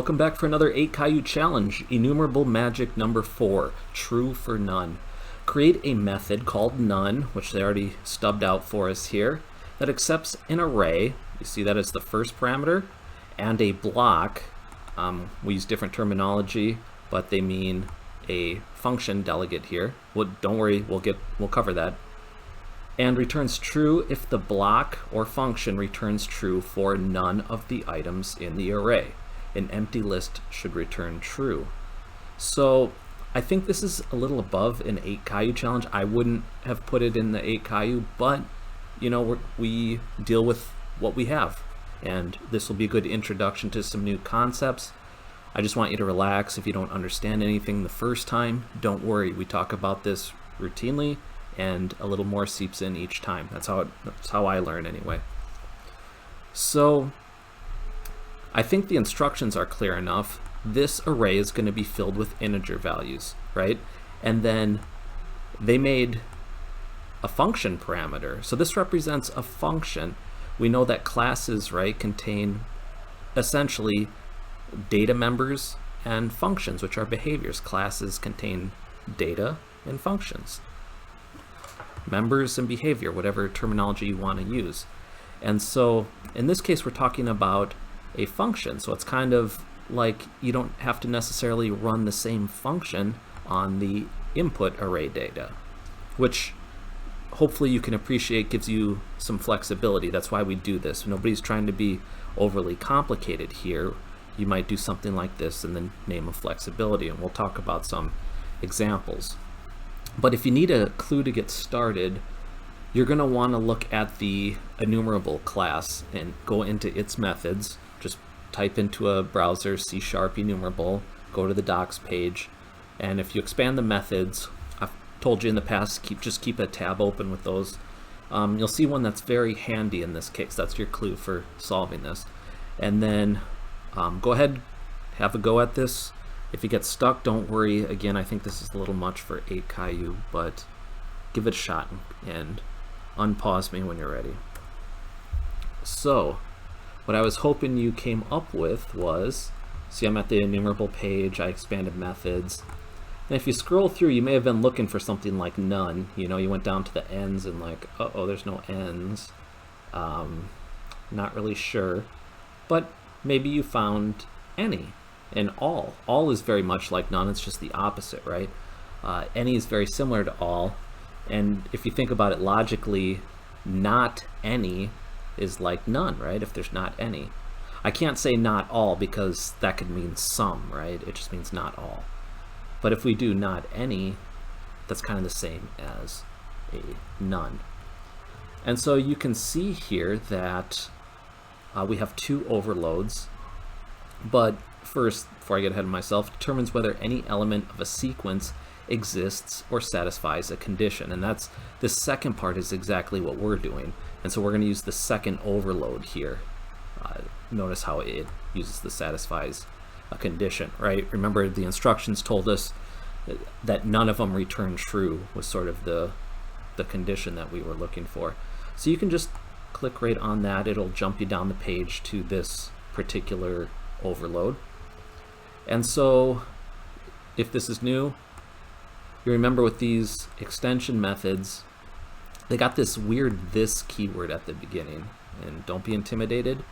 Welcome back for another 8 Caillou challenge. Enumerable magic number 4, true for none. Create a method called none, which they already stubbed out for us here, that accepts an array. You see that as the first parameter, and a block. We use different terminology, but they mean a function delegate here. Well, don't worry, we'll cover that. And returns true if the block or function returns true for none of the items in the array. An empty list should return true. So I think this is a little above an 8 Caillou challenge. I wouldn't have put it in the 8 Caillou, but you know, we deal with what we have, and this will be a good introduction to some new concepts. I just want you to relax. If you don't understand anything the first time, don't worry. We talk about this routinely, and a little more seeps in each time. That's how I learn anyway. So I think the instructions are clear enough. This array is going to be filled with integer values, right? And then they made a function parameter. So this represents a function. We know that classes, right, contain essentially data members and functions, which are behaviors. Classes contain data and functions. Members and behavior, whatever terminology you want to use. And so in this case, we're talking about a function. So it's kind of like you don't have to necessarily run the same function on the input array data, which hopefully you can appreciate gives you some flexibility. That's why we do this. Nobody's trying to be overly complicated here. You might do something like this in the name of flexibility, and we'll talk about some examples. But if you need a clue to get started, you're going to want to look at the Enumerable class and go into its methods. Just type into a browser C# enumerable, go to the docs page, and if you expand the methods, I've told you in the past, just keep a tab open with those. You'll see one that's very handy in this case. That's your clue for solving this. And then go ahead, have a go at this. If you get stuck, don't worry. Again, I think this is a little much for 8 Caillou, but give it a shot and unpause me when you're ready. So what I was hoping you came up with was, see, I'm at the enumerable page, I expanded methods. And if you scroll through, you may have been looking for something like none. You know, you went down to the ends and like, uh-oh, there's no ends. Not really sure. But maybe you found any. And all. All is very much like none, it's just the opposite, right? Any is very similar to all. And if you think about it logically, not any is like none, right? If there's not any. I can't say not all because that could mean some, right? It just means not all. But if we do not any, that's kind of the same as a none. And so you can see here that we have two overloads. But first, before I get ahead of myself, determines whether any element of a sequence exists or satisfies a condition. And that's the second part is exactly what we're doing. And so we're going to use the second overload here. Notice how it uses the satisfies a condition, right? Remember the instructions told us that none of them return true was sort of the condition that we were looking for. So you can just click right on that. It'll jump you down the page to this particular overload. And so if this is new, you remember with these extension methods, they got this weird this keyword at the beginning, and don't be intimidated.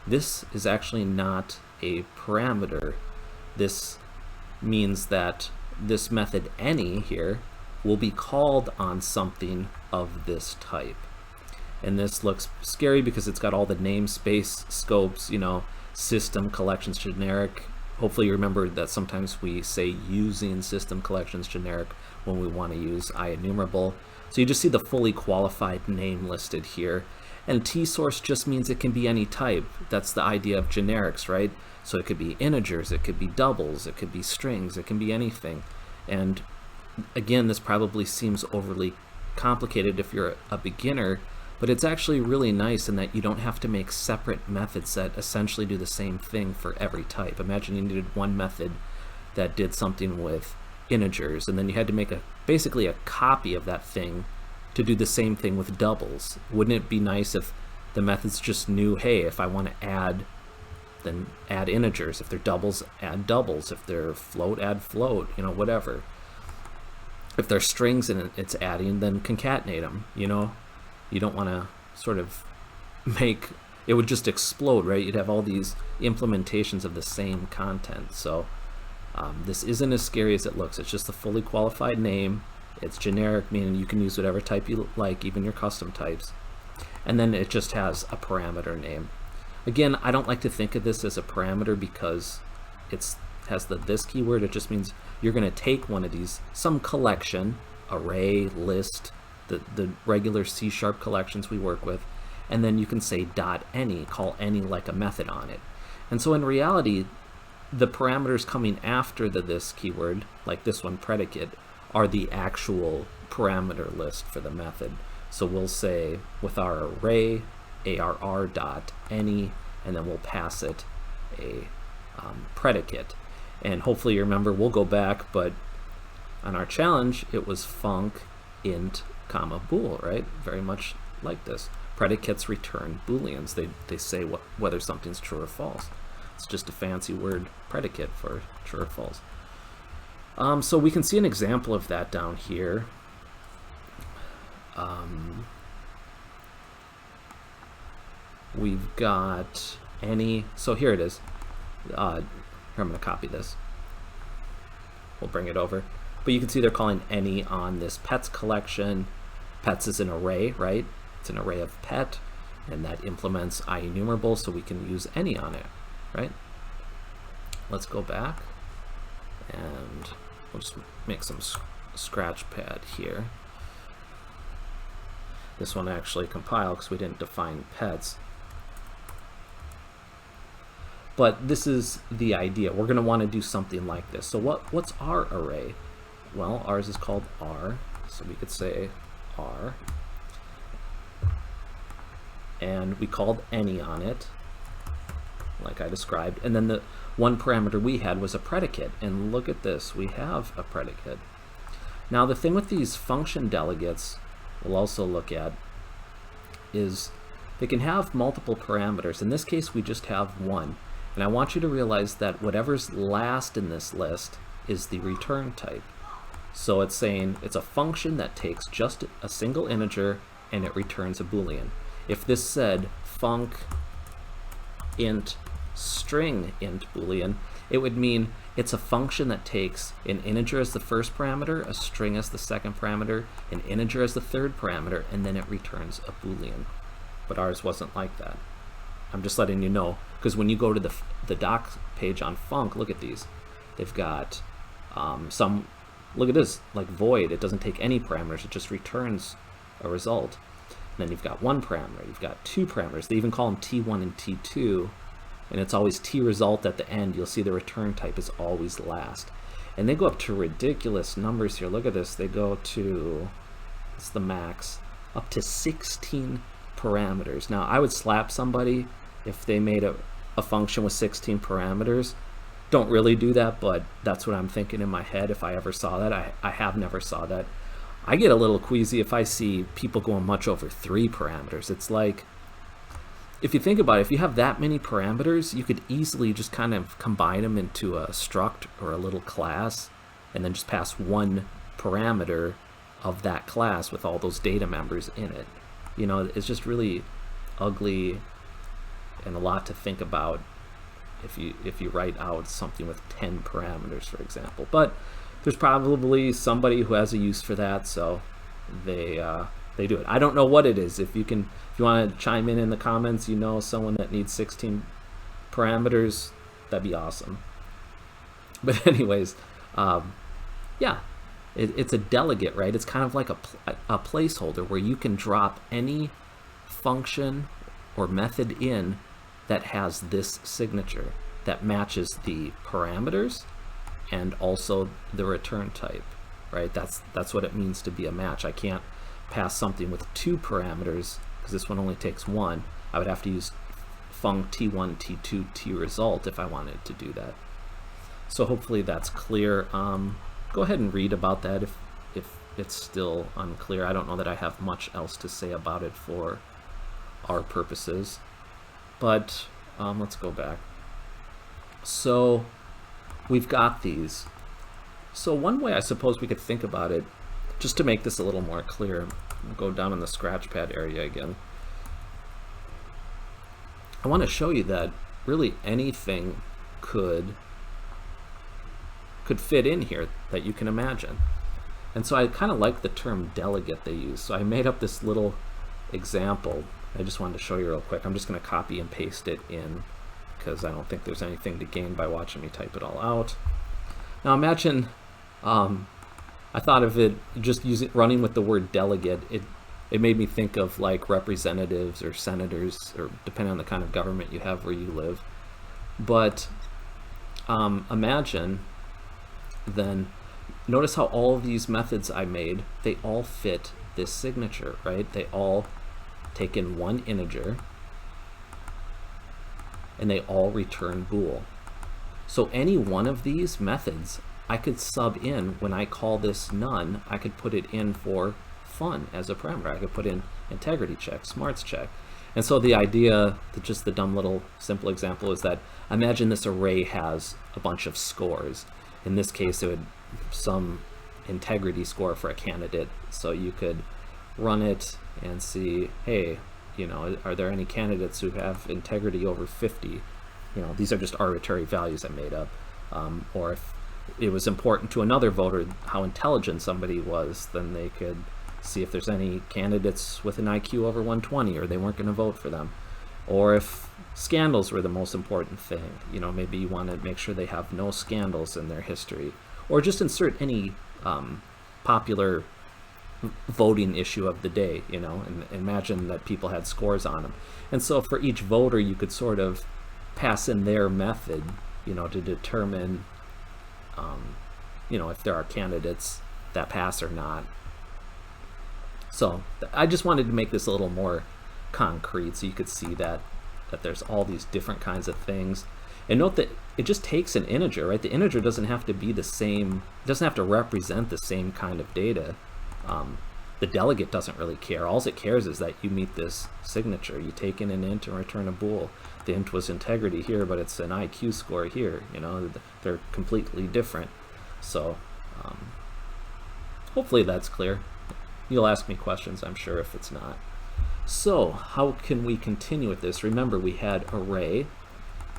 This is actually not a parameter. This means that this method any here will be called on something of this type. And this looks scary because it's got all the namespace scopes, you know, system collections generic. Hopefully you remember that sometimes we say using system collections generic when we want to use IEnumerable. So you just see the fully qualified name listed here. And T-source just means it can be any type. That's the idea of generics, right? So it could be integers, it could be doubles, it could be strings, it can be anything. And again, this probably seems overly complicated if you're a beginner, but it's actually really nice in that you don't have to make separate methods that essentially do the same thing for every type. Imagine you needed one method that did something with integers, and then you had to make basically a copy of that thing to do the same thing with doubles. Wouldn't it be nice if the methods just knew, hey, if I want to add then add integers. If they're doubles, add doubles. If they're float, add float, whatever. If they're strings and it's adding, then concatenate them, You don't want to sort of make, it would just explode, right? You'd have all these implementations of the same content. So this isn't as scary as it looks. It's just a fully qualified name. It's generic, meaning you can use whatever type you like, even your custom types. And then it just has a parameter name. Again, I don't like to think of this as a parameter because it has the this keyword. It just means you're going to take one of these, some collection, array, list, the regular C# collections we work with, and then you can say .any, call any like a method on it. And so in reality, the parameters coming after the this keyword, like this one, predicate, are the actual parameter list for the method. So we'll say with our array, arr.any, and then we'll pass it a predicate. And hopefully you remember, we'll go back, but on our challenge, it was func int comma bool, right? Very much like this. Predicates return booleans. They say whether something's true or false. It's just a fancy word, predicate, for true or false. So we can see an example of that down here. We've got any, so here it is. Here, I'm going to copy this. We'll bring it over. But you can see they're calling any on this pets collection. Pets is an array, right? It's an array of pet, and that implements Enumerable, so we can use any on it, right? Let's go back, and we'll just make some scratch pad here. This one actually compiled because we didn't define pets. But this is the idea. We're going to want to do something like this. So what's our array? Well, ours is called R, so we could say R. And we called any on it, like I described. And then the one parameter we had was a predicate. And look at this, we have a predicate. Now the thing with these function delegates we'll also look at is they can have multiple parameters. In this case, we just have one. And I want you to realize that whatever's last in this list is the return type. So it's saying it's a function that takes just a single integer and it returns a Boolean. If this said func int string int Boolean, it would mean it's a function that takes an integer as the first parameter, a string as the second parameter, an integer as the third parameter, and then it returns a Boolean. But ours wasn't like that. I'm just letting you know, because when you go to the doc page on func, look at these. They've got some, look at this, like void. It doesn't take any parameters, it just returns a result. And then you've got one parameter, you've got two parameters. They even call them T1 and T2, and it's always T result at the end. You'll see the return type is always last. And they go up to ridiculous numbers here. Look at this, they go to, it's the max, up to 16 parameters. Now I would slap somebody if they made a function with 16 parameters. Don't really do that, but that's what I'm thinking in my head if I ever saw that. I have never saw that. I get a little queasy if I see people going much over 3 parameters. It's like, if you think about it, if you have that many parameters, you could easily just kind of combine them into a struct or a little class and then just pass one parameter of that class with all those data members in it. You know, it's just really ugly and a lot to think about if you write out something with 10 parameters, for example. But there's probably somebody who has a use for that, so they do it. I don't know what it is. If you want to chime in the comments, you know someone that needs 16 parameters, that'd be awesome. But anyways, yeah, it's a delegate, right? It's kind of like a placeholder where you can drop any function or method in that has this signature that matches the parameters and also the return type, right? That's what it means to be a match. I can't pass something with 2 parameters because this one only takes 1. I would have to use func T1, T2, T result if I wanted to do that. So hopefully that's clear. Go ahead and read about that if it's still unclear. I don't know that I have much else to say about it for our purposes. But let's go back. So we've got these. So one way I suppose we could think about it, just to make this a little more clear, I'll go down in the scratchpad area again. I want to show you that really anything could fit in here that you can imagine. And so I kind of like the term delegate they use. So I made up this little example. I just wanted to show you real quick. I'm just going to copy and paste it in because I don't think there's anything to gain by watching me type it all out. Now imagine, I thought of it just running with the word delegate. It made me think of like representatives or senators, or depending on the kind of government you have where you live. But imagine then, notice how all of these methods I made, they all fit this signature, right? They all take in one integer and they all return bool. So any one of these methods I could sub in when I call this none. I could put it in for fun as a parameter. I could put in integrity check, smarts check. And so the idea, just the dumb little simple example, is that imagine this array has a bunch of scores. In this case, it would some integrity score for a candidate. So you could run it and see, hey, you know, are there any candidates who have integrity over 50? You know, these are just arbitrary values I made up. Or if it was important to another voter how intelligent somebody was, then they could see if there's any candidates with an IQ over 120, or they weren't going to vote for them. Or if scandals were the most important thing, you know, maybe you want to make sure they have no scandals in their history. Or just insert any popular voting issue of the day, you know, and imagine that people had scores on them. And so for each voter, you could sort of pass in their method, you know, to determine, you know, if there are candidates that pass or not. So I just wanted to make this a little more concrete so you could see that there's all these different kinds of things. And note that it just takes an integer, right? The integer doesn't have to be the same, doesn't have to represent the same kind of data. The delegate doesn't really care. All it cares is that you meet this signature. You take in an int and return a bool. The int was integrity here, but it's an IQ score here. You know, they're completely different. So hopefully that's clear. You'll ask me questions, I'm sure, if it's not. So how can we continue with this? Remember, we had array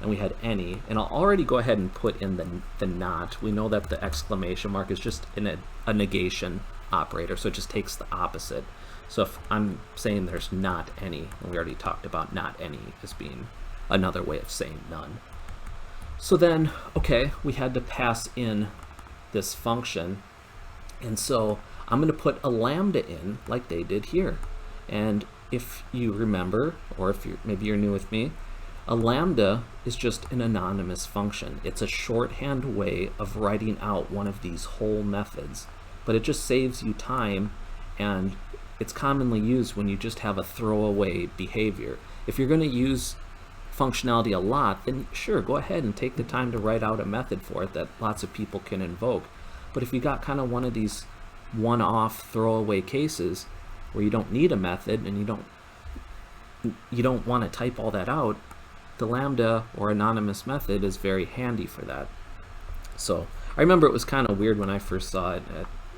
and we had any, and I'll already go ahead and put in the not. We know that the exclamation mark is just a negation operator, so it just takes the opposite. So if I'm saying there's not any, and we already talked about not any as being another way of saying none. So then, okay, we had to pass in this function, and so I'm going to put a lambda in like they did here. And if you remember, or if maybe you're new with me, a lambda is just an anonymous function. It's a shorthand way of writing out one of these whole methods, but it just saves you time, and it's commonly used when you just have a throwaway behavior. If you're going to use functionality a lot, then sure, go ahead and take the time to write out a method for it that lots of people can invoke. But if you got kind of one of these one-off throwaway cases where you don't need a method and you don't want to type all that out, the lambda or anonymous method is very handy for that. So I remember it was kind of weird when I first saw it.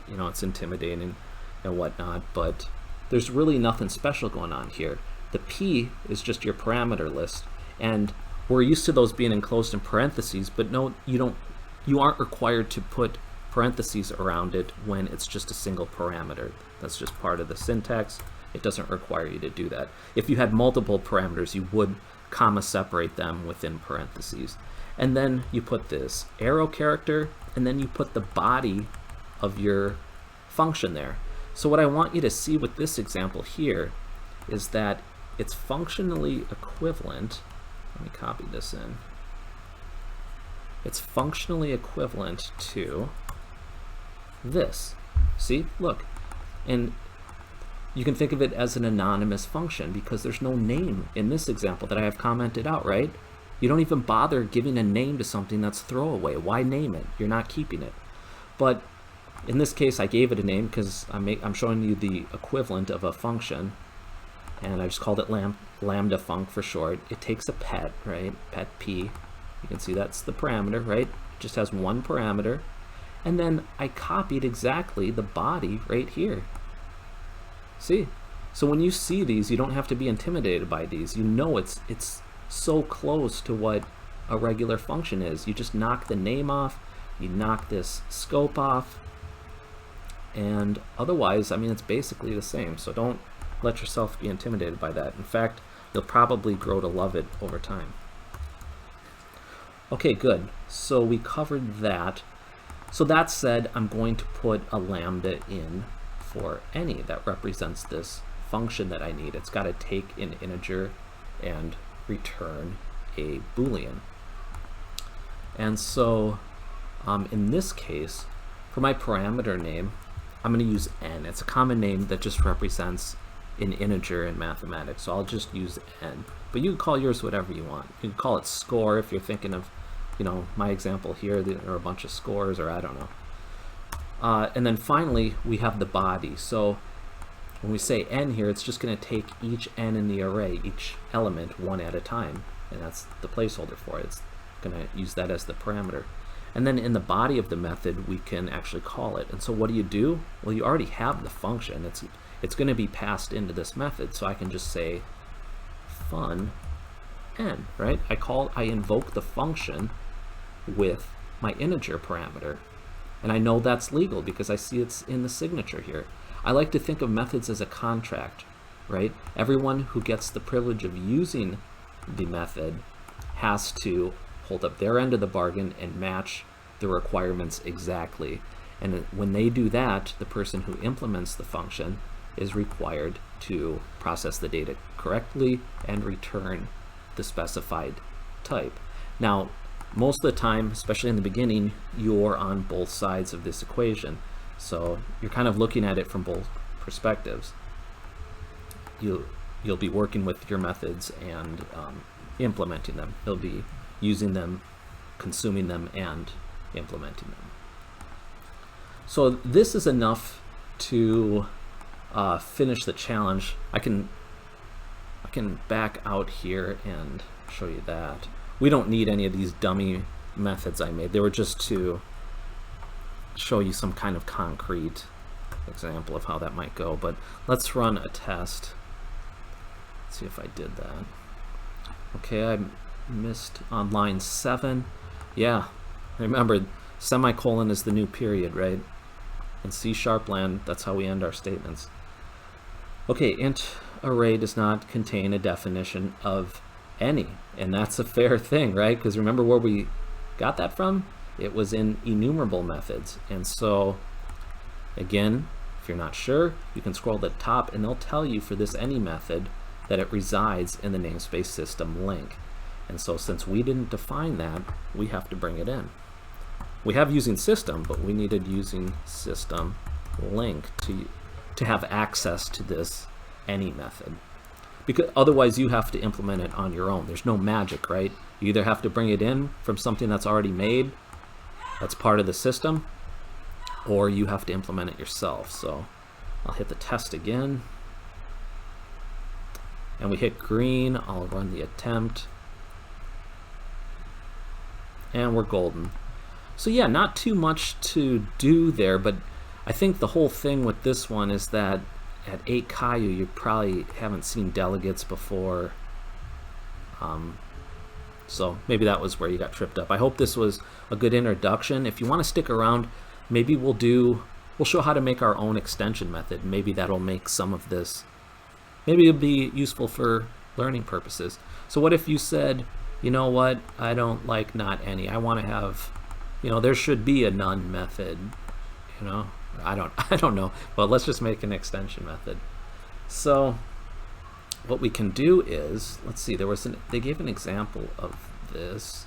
You know, it's intimidating and whatnot, but there's really nothing special going on here. The P is just your parameter list, and we're used to those being enclosed in parentheses, but no, you aren't required to put parentheses around it when it's just a single parameter. That's just part of the syntax. It doesn't require you to do that. If you had multiple parameters, you would comma separate them within parentheses. And then you put this arrow character, and then you put the body of your function there. So what I want you to see with this example here is that it's functionally equivalent. Let me copy this in. It's functionally equivalent to this. See, look, and you can think of it as an anonymous function because there's no name in this example that I have commented out, right? You don't even bother giving a name to something that's throwaway. Why name it? You're not keeping it. But in this case, I gave it a name because I'm showing you the equivalent of a function, and I just called it lambda func for short. It takes a pet, right? Pet p, You can see that's the parameter, right? It just has one parameter. And then I copied exactly the body right here. See? So when you see these, you don't have to be intimidated by these. You know it's so close to what a regular function is. You just knock the name off, you knock this scope off, and otherwise, I mean, it's basically the same. So don't let yourself be intimidated by that. In fact, you'll probably grow to love it over time. Okay, good. So we covered that. So that said, I'm going to put a lambda in for any that represents this function that I need. It's got to take an integer and return a Boolean. And so in this case, for my parameter name, I'm going to use n. It's a common name that just represents an integer in mathematics, so I'll just use n. But you can call yours whatever you want. You can call it score if you're thinking of, you know, my example here, there are a bunch of scores, or I don't know. And then finally, we have the body. So when we say n here, it's just going to take each n in the array, each element, one at a time. And that's the placeholder for it. It's going to use that as the parameter. And then in the body of the method, we can actually call it. And so what do? Well, you already have the function. It's going to be passed into this method. So I can just say fun n, right? I invoke the function with my integer parameter. And I know that's legal because I see it's in the signature here. I like to think of methods as a contract, right? Everyone who gets the privilege of using the method has to hold up their end of the bargain and match the requirements exactly. And when they do that, the person who implements the function is required to process the data correctly and return the specified type. Now, most of the time, especially in the beginning, you're on both sides of this equation. So you're kind of looking at it from both perspectives. You'll be working with your methods and implementing them. You'll be using them, consuming them, and implementing them. So this is enough to finish the challenge. I can back out here and show you that. We don't need any of these dummy methods I made. They were just to show you some kind of concrete example of how that might go. But let's run a test. Let's see if I did that. Okay, I missed on line 7. Yeah, remember, semicolon is the new period, right? In C# land, that's how we end our statements. Okay, int array does not contain a definition of any, and that's a fair thing, right? Because remember where we got that from? It was in enumerable methods. And so again, if you're not sure, you can scroll to the top and they'll tell you for this any method that it resides in the namespace system link. And so since we didn't define that, we have to bring it in. We have using system, but we needed using system link to have access to this any method. Because otherwise you have to implement it on your own. There's no magic, right? You either have to bring it in from something that's already made, that's part of the system, or you have to implement it yourself. So I'll hit the test again. And we hit green. I'll run the attempt. And we're golden. So yeah, not too much to do there, but I think the whole thing with this one is that at 8 Caillou, you probably haven't seen delegates before. So maybe that was where you got tripped up. I hope this was a good introduction. If you want to stick around, maybe we'll show how to make our own extension method. Maybe that'll make some of this, maybe it'll be useful for learning purposes. So what if you said, you know what, I don't like not any. I want to have, you know, there should be a none method, you know. I don't know, but let's just make an extension method. So what we can do is, let's see, they gave an example of this.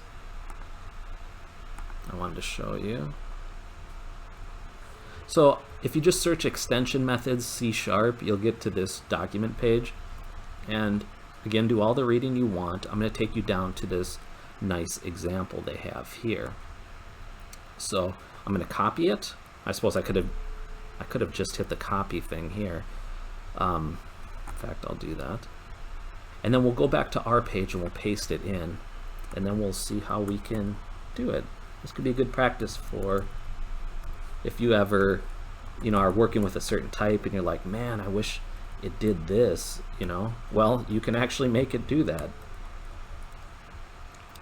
I wanted to show you. So if you just search extension methods C#, you'll get to this document page. And again, do all the reading you want. I'm going to take you down to this nice example they have here. So I'm going to copy it. I suppose I could have just hit the copy thing here. In fact, I'll do that. And then we'll go back to our page and we'll paste it in. and then we'll see how we can do it. This could be a good practice for if you ever, are working with a certain type and you're like, man, I wish it did this, well, you can actually make it do that.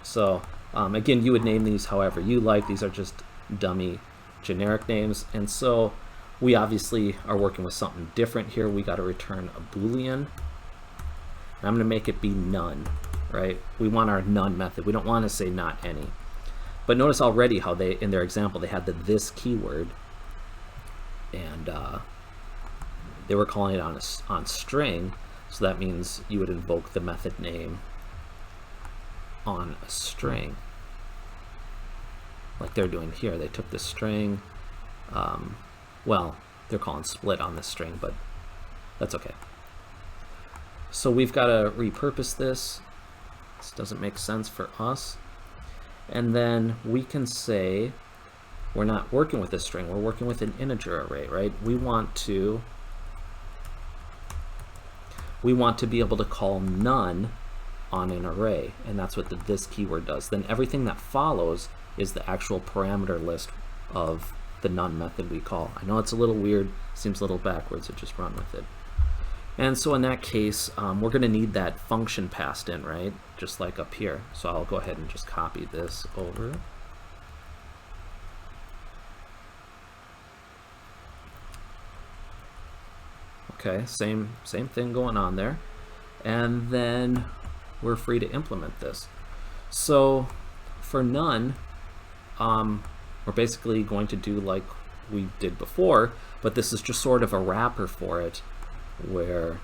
So again, you would name these however you like. These are just dummy generic names, and so we obviously are working with something different here. We got to return a Boolean, and I'm going to make it be none, right? We want our none method. We don't want to say not any. But notice already how they, in their example, they had the this keyword, and they were calling it on string, so that means you would invoke the method name on a string, like they're doing here. They took the string, well, they're calling split on this string, but that's okay. So we've got to repurpose this. This doesn't make sense for us. And then we can say we're not working with a string, we're working with an integer array, right? We want to be able to call none on an array, and that's what this keyword does. Then everything that follows is the actual parameter list of the none method we call. I know it's a little weird, seems a little backwards, so just run with it. And so in that case, we're going to need that function passed in, right? Just like up here. So I'll go ahead and just copy this over. Okay, same thing going on there. And then we're free to implement this. So for none, we're basically going to do like we did before, but this is just sort of a wrapper for it, where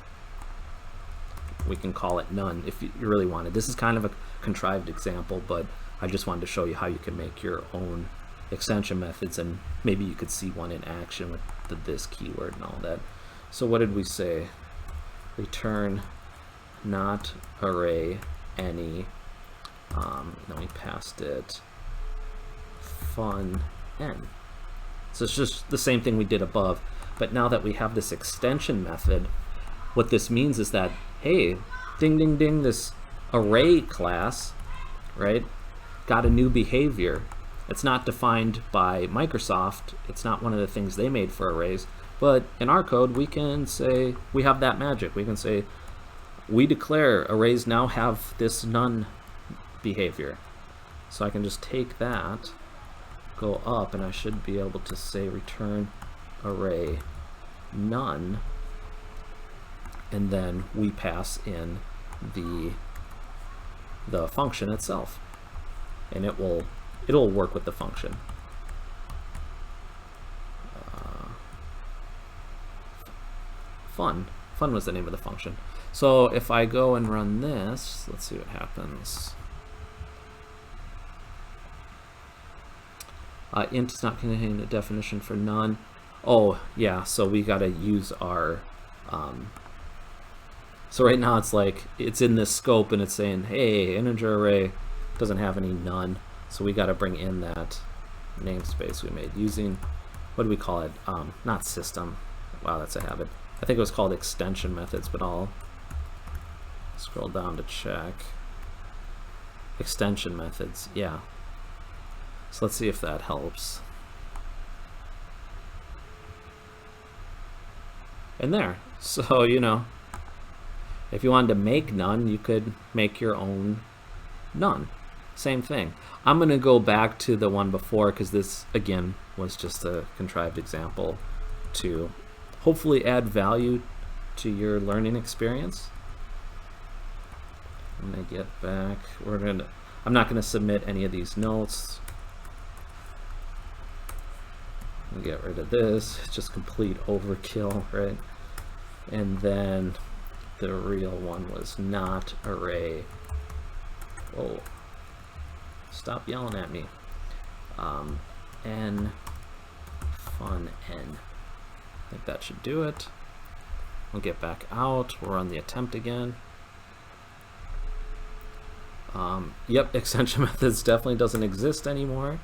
we can call it none if you really wanted. This is kind of a contrived example, but I just wanted to show you how you can make your own extension methods, and maybe you could see one in action with the this keyword and all that. So what did we say? Return not array any, then we passed it fun n. So it's just the same thing we did above, but now that we have this extension method, what this means is that, hey, ding ding ding, this array class, right, got a new behavior. It's not defined by Microsoft, it's not one of the things they made for arrays, but in our code we can say we have that magic. We can say we declare arrays now have this none behavior. So I can just take that, go up, and I should be able to say return array none, and then we pass in the function itself, and it'll work with the function. Fun was the name of the function. So if I go and run this, let's see what happens. Int is not containing a definition for none. Oh yeah, so we got to use our so right now it's like it's in this scope and it's saying, hey, integer array doesn't have any none, so we got to bring in that namespace we made using, what do we call it, not system, wow, that's a habit. I think it was called extension methods, but I'll scroll down to check. Extension methods, yeah. So let's see if that helps. And there. So, if you wanted to make none, you could make your own none. Same thing. I'm going to go back to the one before because this, again, was just a contrived example to hopefully add value to your learning experience. I'm going to get back. I'm not going to submit any of these notes. I'll get rid of this. It's just complete overkill, right? And then the real one was not array. Whoa. Stop yelling at me. N fun n. I think that should do it. We'll get back out. We'll run the attempt again. Yep, extension methods definitely doesn't exist anymore.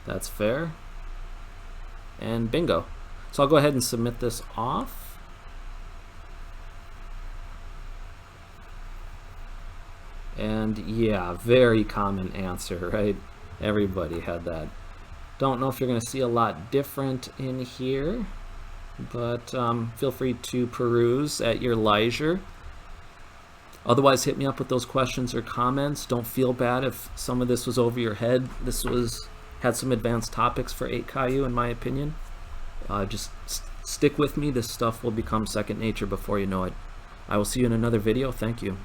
That's fair. And bingo. So I'll go ahead and submit this off. And yeah, very common answer, right? Everybody had that. Don't know if you're going to see a lot different in here, but feel free to peruse at your leisure. Otherwise, hit me up with those questions or comments. Don't feel bad if some of this was over your head. This had some advanced topics for 8 Caillou, in my opinion. Just stick with me. This stuff will become second nature before you know it. I will see you in another video. Thank you.